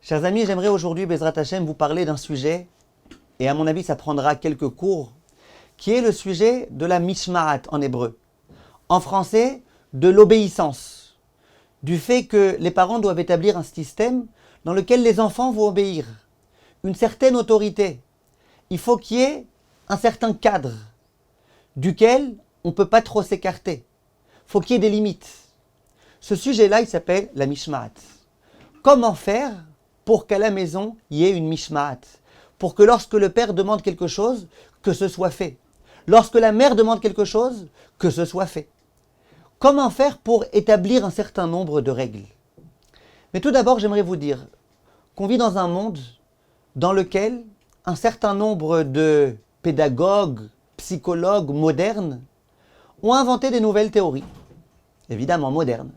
Chers amis, j'aimerais aujourd'hui, Bezrat Hashem, vous parler d'un sujet, et à mon avis, ça prendra quelques cours, qui est le sujet de la mishmaat en hébreu. En français, de l'obéissance. Du fait que les parents doivent établir un système dans lequel les enfants vont obéir. Une certaine autorité. Il faut qu'il y ait un certain cadre, duquel on ne peut pas trop s'écarter. Il faut qu'il y ait des limites. Ce sujet-là, il s'appelle la mishmaat. Comment faire pour qu'à la maison, il y ait une mishmaat? Pour que lorsque le père demande quelque chose, que ce soit fait. Lorsque la mère demande quelque chose, que ce soit fait. Comment faire pour établir un certain nombre de règles? Mais tout d'abord, j'aimerais vous dire qu'on vit dans un monde dans lequel un certain nombre de pédagogues, psychologues modernes ont inventé des nouvelles théories, évidemment modernes,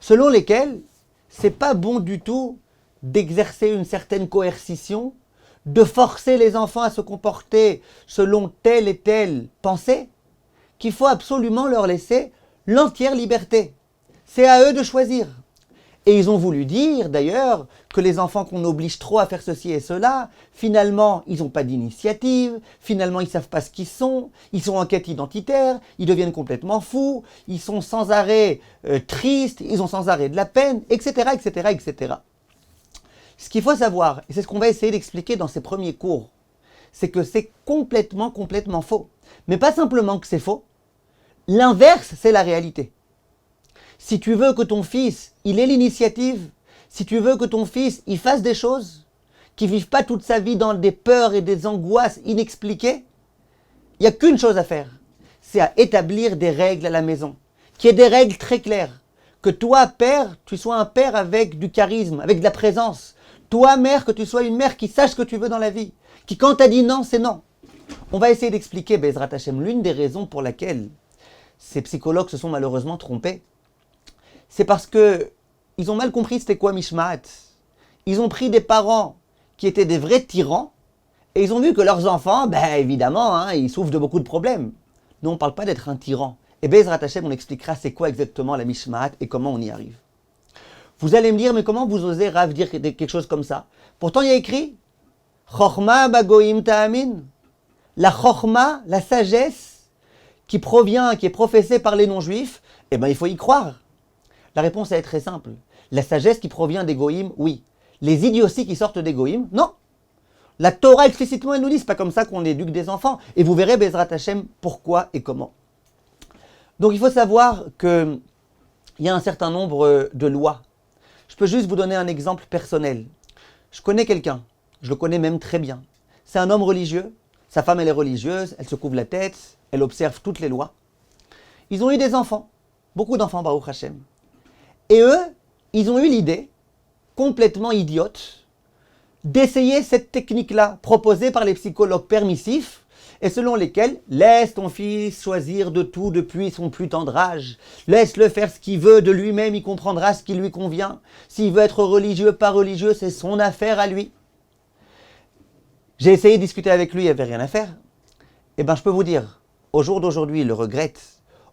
selon lesquelles c'est pas bon du tout d'exercer une certaine coercition, de forcer les enfants à se comporter selon telle et telle pensée, qu'il faut absolument leur laisser l'entière liberté. C'est à eux de choisir. Et ils ont voulu dire, d'ailleurs, que les enfants qu'on oblige trop à faire ceci et cela, finalement, ils n'ont pas d'initiative, finalement, ils ne savent pas ce qu'ils sont en quête identitaire, ils deviennent complètement fous, ils sont sans arrêt tristes, ils ont sans arrêt de la peine, etc., etc., etc. Ce qu'il faut savoir, et c'est ce qu'on va essayer d'expliquer dans ces premiers cours, c'est que c'est complètement faux. Mais pas simplement que c'est faux, l'inverse, c'est la réalité. Si tu veux que ton fils, il ait l'initiative, si tu veux que ton fils, il fasse des choses, qu'il ne vive pas toute sa vie dans des peurs et des angoisses inexpliquées, il n'y a qu'une chose à faire, c'est à établir des règles à la maison, qu'il y ait des règles très claires. Que toi, père, tu sois un père avec du charisme, avec de la présence. Toi, mère, que tu sois une mère qui sache ce que tu veux dans la vie, qui quand t'as dit non, c'est non. On va essayer d'expliquer, Bezrat Hashem, l'une des raisons pour laquelle ces psychologues se sont malheureusement trompés. C'est parce qu'ils ont mal compris c'était quoi mishmaat. Ils ont pris des parents qui étaient des vrais tyrans et ils ont vu que leurs enfants, évidemment, ils souffrent de beaucoup de problèmes. Nous, on ne parle pas d'être un tyran. Et Bezrat Hashem, on expliquera c'est quoi exactement la mishmaat et comment on y arrive. Vous allez me dire, mais comment vous osez, Rav, dire quelque chose comme ça? Pourtant, il y a écrit Chochma bagoim ta'amin. La chochma, la sagesse qui provient, qui est professée par les non-juifs, il faut y croire. La réponse est très simple. La sagesse qui provient des goïms, oui. Les idioties qui sortent des goïms, non. La Torah explicitement, elle nous dit, c'est pas comme ça qu'on éduque des enfants. Et vous verrez, Bezrat Hashem, pourquoi et comment. Donc il faut savoir qu'il y a un certain nombre de lois. Je peux juste vous donner un exemple personnel. Je connais quelqu'un, je le connais même très bien. C'est un homme religieux, sa femme elle est religieuse, elle se couvre la tête, elle observe toutes les lois. Ils ont eu des enfants, beaucoup d'enfants, Baruch Hashem. Et eux, ils ont eu l'idée, complètement idiote, d'essayer cette technique-là, proposée par les psychologues permissifs, et selon lesquels, laisse ton fils choisir de tout depuis son plus tendre âge, laisse-le faire ce qu'il veut de lui-même, il comprendra ce qui lui convient. S'il veut être religieux, pas religieux, c'est son affaire à lui. J'ai essayé de discuter avec lui, il n'y avait rien à faire. Je peux vous dire, au jour d'aujourd'hui, il le regrette.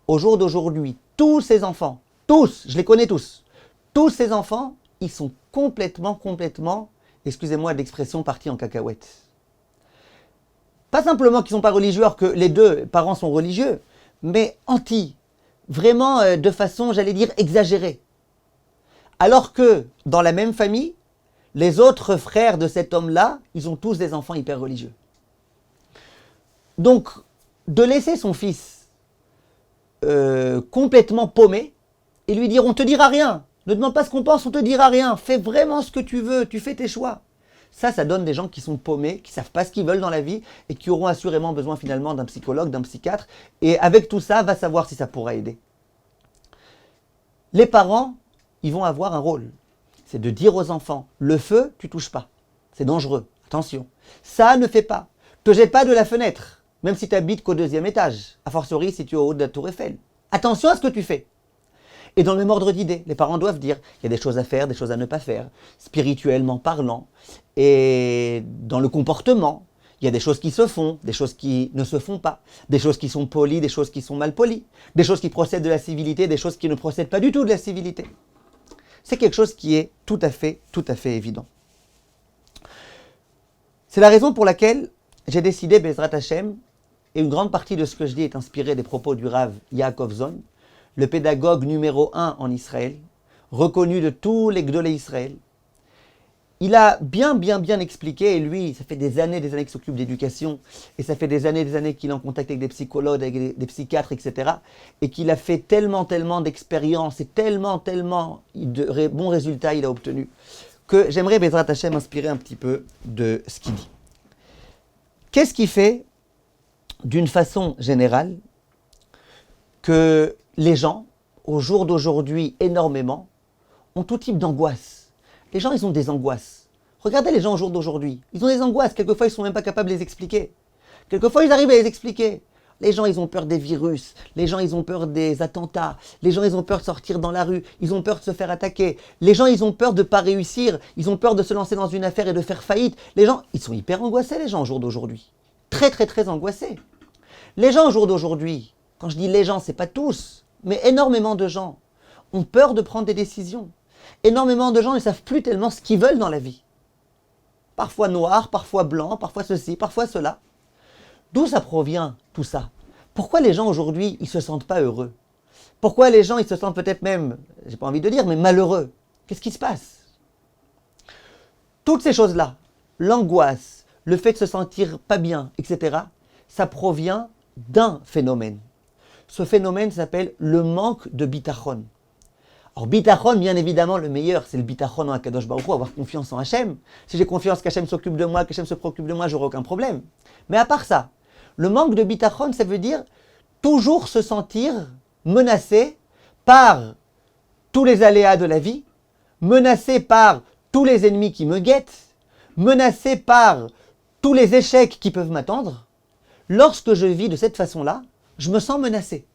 Au jour d'aujourd'hui, tous ses enfants, tous, je les connais tous ces enfants, ils sont complètement, excusez-moi de l'expression, partis en cacahuète. Pas simplement qu'ils ne sont pas religieux alors que les deux parents sont religieux, mais vraiment de façon, j'allais dire, exagérée. Alors que dans la même famille, les autres frères de cet homme-là, ils ont tous des enfants hyper religieux. Donc, de laisser son fils complètement paumé, et lui dire, on ne te dira rien. Ne demande pas ce qu'on pense, on ne te dira rien. Fais vraiment ce que tu veux, tu fais tes choix. Ça donne des gens qui sont paumés, qui ne savent pas ce qu'ils veulent dans la vie et qui auront assurément besoin finalement d'un psychologue, d'un psychiatre. Et avec tout ça, va savoir si ça pourra aider. Les parents, ils vont avoir un rôle. C'est de dire aux enfants, le feu, tu ne touches pas. C'est dangereux, attention. Ça ne fait pas. Ne te jette pas de la fenêtre, même si tu habites qu'au 2e étage. A fortiori si tu es au haut de la tour Eiffel. Attention à ce que tu fais. Et dans le même ordre d'idées, les parents doivent dire il y a des choses à faire, des choses à ne pas faire, spirituellement parlant, et dans le comportement, il y a des choses qui se font, des choses qui ne se font pas, des choses qui sont polies, des choses qui sont mal polies, des choses qui procèdent de la civilité, des choses qui ne procèdent pas du tout de la civilité. C'est quelque chose qui est tout à fait évident. C'est la raison pour laquelle j'ai décidé, Bezrat Hashem, et une grande partie de ce que je dis est inspiré des propos du Rav Yaakov Zon, le pédagogue numéro 1 en Israël, reconnu de tous les Gdolei Israël. Il a bien expliqué, et lui, ça fait des années qu'il s'occupe d'éducation, et ça fait des années qu'il est en contact avec des psychologues, avec des psychiatres, etc., et qu'il a fait tellement d'expériences, et tellement de bons résultats il a obtenus, que j'aimerais, Bezrat Hashem, inspirer un petit peu de ce qu'il dit. Qu'est-ce qui fait, d'une façon générale, que les gens, au jour d'aujourd'hui, énormément, ont tout type d'angoisse? Les gens, ils ont des angoisses. Regardez les gens au jour d'aujourd'hui. Ils ont des angoisses. Quelquefois, ils ne sont même pas capables de les expliquer. Quelquefois, ils arrivent à les expliquer. Les gens, ils ont peur des virus. Les gens, ils ont peur des attentats. Les gens, ils ont peur de sortir dans la rue. Ils ont peur de se faire attaquer. Les gens, ils ont peur de ne pas réussir. Ils ont peur de se lancer dans une affaire et de faire faillite. Les gens, ils sont hyper angoissés, les gens, au jour d'aujourd'hui. Très angoissés. Les gens, au jour d'aujourd'hui, quand je dis les gens, ce n'est pas tous, mais énormément de gens ont peur de prendre des décisions. Énormément de gens ne savent plus tellement ce qu'ils veulent dans la vie. Parfois noir, parfois blanc, parfois ceci, parfois cela. D'où ça provient tout ça? Pourquoi les gens aujourd'hui, ils ne se sentent pas heureux? Pourquoi les gens, ils se sentent peut-être même, j'ai pas envie de dire, mais malheureux? Qu'est-ce qui se passe? Toutes ces choses-là, l'angoisse, le fait de se sentir pas bien, etc., ça provient d'un phénomène. Ce phénomène s'appelle le manque de bitachon. Alors, bitachon, bien évidemment, le meilleur, c'est le bitachon en Akadosh Baruch Hu, avoir confiance en Hachem. Si j'ai confiance qu'Hachem s'occupe de moi, qu'Hachem se préoccupe de moi, j'aurai aucun problème. Mais à part ça, le manque de bitachon, ça veut dire toujours se sentir menacé par tous les aléas de la vie, menacé par tous les ennemis qui me guettent, menacé par tous les échecs qui peuvent m'attendre. Lorsque je vis de cette façon-là, je me sens menacé.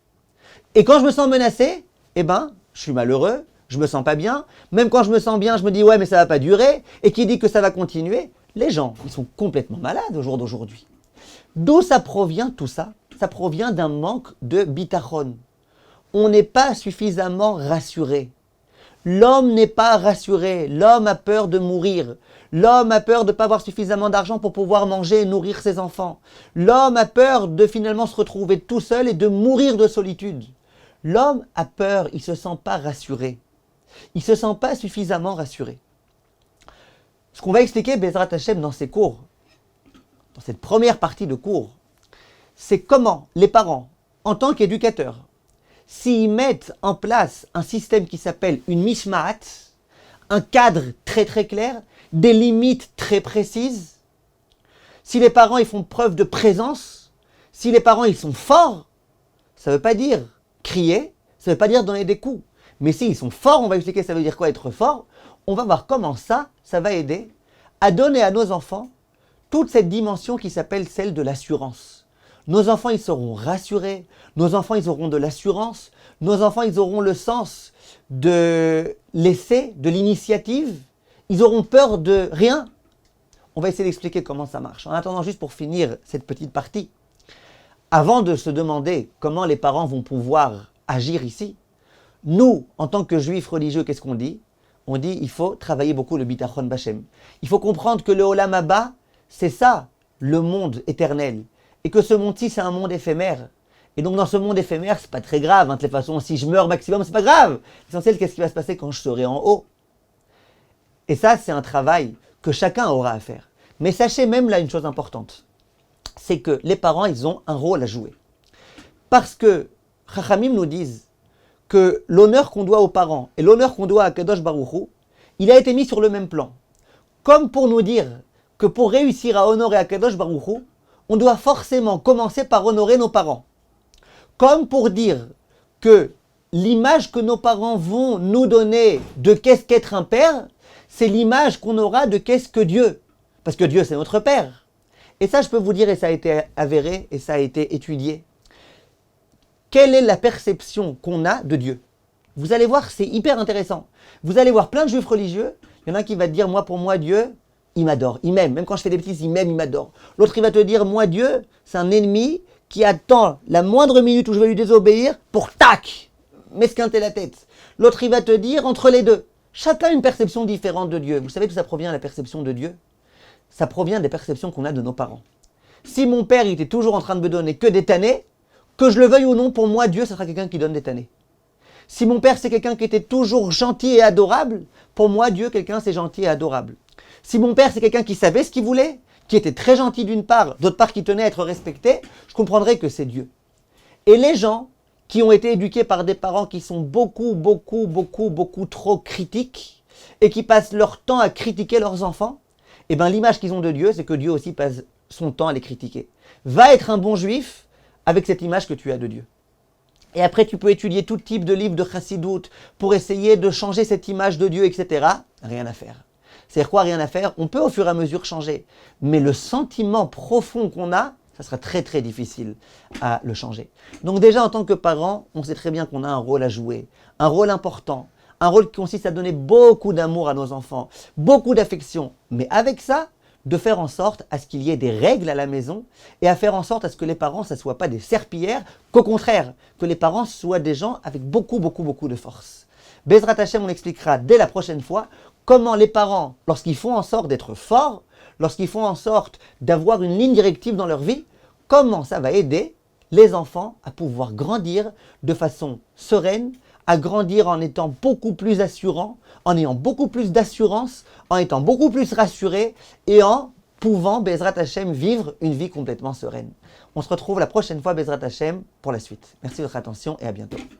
Et quand je me sens menacé, je suis malheureux, je me sens pas bien. Même quand je me sens bien, je me dis ouais mais ça va pas durer. Et qui dit que ça va continuer? Les gens, ils sont complètement malades au jour d'aujourd'hui. D'où ça provient tout ça? Ça provient d'un manque de bitachon. On n'est pas suffisamment rassuré. L'homme n'est pas rassuré. L'homme a peur de mourir. L'homme a peur de ne pas avoir suffisamment d'argent pour pouvoir manger et nourrir ses enfants. L'homme a peur de finalement se retrouver tout seul et de mourir de solitude. L'homme a peur, il ne se sent pas rassuré. Il ne se sent pas suffisamment rassuré. Ce qu'on va expliquer, Bezrat Hashem, dans ces cours, dans cette première partie de cours, c'est comment les parents, en tant qu'éducateurs, s'ils mettent en place un système qui s'appelle une mishmaat, un cadre très clair, des limites très précises, si les parents ils font preuve de présence, si les parents ils sont forts, ça ne veut pas dire crier, ça ne veut pas dire donner des coups. Mais s'ils sont forts, on va expliquer ça veut dire quoi être fort, on va voir comment ça va aider à donner à nos enfants toute cette dimension qui s'appelle celle de l'assurance. Nos enfants, ils seront rassurés, nos enfants, ils auront de l'assurance, nos enfants, ils auront le sens de l'essai, de l'initiative, ils auront peur de rien. On va essayer d'expliquer comment ça marche. En attendant, juste pour finir cette petite partie, avant de se demander comment les parents vont pouvoir agir ici, nous, en tant que juifs religieux, qu'est-ce qu'on dit? On dit il faut travailler beaucoup le bitachon b'Hashem. Il faut comprendre que le olam haba, c'est ça, le monde éternel. Et que ce monde-ci, c'est un monde éphémère. Et donc dans ce monde éphémère, c'est pas très grave. De toute façon, si je meurs maximum, c'est pas grave. L'essentiel, qu'est-ce qui va se passer quand je serai en haut? Et ça, c'est un travail que chacun aura à faire. Mais sachez même là une chose importante. C'est que les parents, ils ont un rôle à jouer. Parce que Chachamim nous disent que l'honneur qu'on doit aux parents et l'honneur qu'on doit à Kadosh Baruch Hu, il a été mis sur le même plan. Comme pour nous dire que pour réussir à honorer à Kadosh Baruch Hu, on doit forcément commencer par honorer nos parents. Comme pour dire que l'image que nos parents vont nous donner de qu'est-ce qu'être un père, c'est l'image qu'on aura de qu'est-ce que Dieu. Parce que Dieu, c'est notre père. Et ça, je peux vous dire, et ça a été avéré, et ça a été étudié. Quelle est la perception qu'on a de Dieu? Vous allez voir, c'est hyper intéressant. Vous allez voir plein de juifs religieux. Il y en a un qui va te dire, moi, pour moi, Dieu, il m'adore, il m'aime. Même quand je fais des bêtises, il m'aime, il m'adore. L'autre, il va te dire, moi, Dieu, c'est un ennemi qui attend la moindre minute où je vais lui désobéir pour tac, m'esquinter la tête. L'autre, il va te dire, entre les deux. Chacun a une perception différente de Dieu. Vous savez d'où ça provient, la perception de Dieu? ça provient des perceptions qu'on a de nos parents. Si mon père il était toujours en train de me donner que des tannés, que je le veuille ou non, pour moi, Dieu, ce sera quelqu'un qui donne des tannés. Si mon père, c'est quelqu'un qui était toujours gentil et adorable, pour moi, Dieu, quelqu'un, c'est gentil et adorable. Si mon père, c'est quelqu'un qui savait ce qu'il voulait, qui était très gentil d'une part, d'autre part, qui tenait à être respecté, je comprendrais que c'est Dieu. Et les gens qui ont été éduqués par des parents qui sont beaucoup trop critiques et qui passent leur temps à critiquer leurs enfants, eh bien, l'image qu'ils ont de Dieu, c'est que Dieu aussi passe son temps à les critiquer. Va être un bon juif avec cette image que tu as de Dieu. Et après, tu peux étudier tout type de livres de chassidout pour essayer de changer cette image de Dieu, etc. Rien à faire. C'est-à-dire quoi, rien à faire? On peut au fur et à mesure changer. Mais le sentiment profond qu'on a, ça sera très difficile à le changer. Donc déjà, en tant que parent, on sait très bien qu'on a un rôle à jouer, un rôle important, un rôle qui consiste à donner beaucoup d'amour à nos enfants, beaucoup d'affection. Mais avec ça, de faire en sorte à ce qu'il y ait des règles à la maison et à faire en sorte à ce que les parents, ça ne soient pas des serpillères, qu'au contraire, que les parents soient des gens avec beaucoup de force. Bezrat Hashem, on expliquera dès la prochaine fois comment les parents, lorsqu'ils font en sorte d'être forts, lorsqu'ils font en sorte d'avoir une ligne directive dans leur vie, comment ça va aider les enfants à pouvoir grandir de façon sereine, à grandir en étant beaucoup plus assurants, en ayant beaucoup plus d'assurance, en étant beaucoup plus rassurés et en pouvant, Bezrat Hashem, vivre une vie complètement sereine. On se retrouve la prochaine fois, Bezrat Hashem, pour la suite. Merci de votre attention et à bientôt.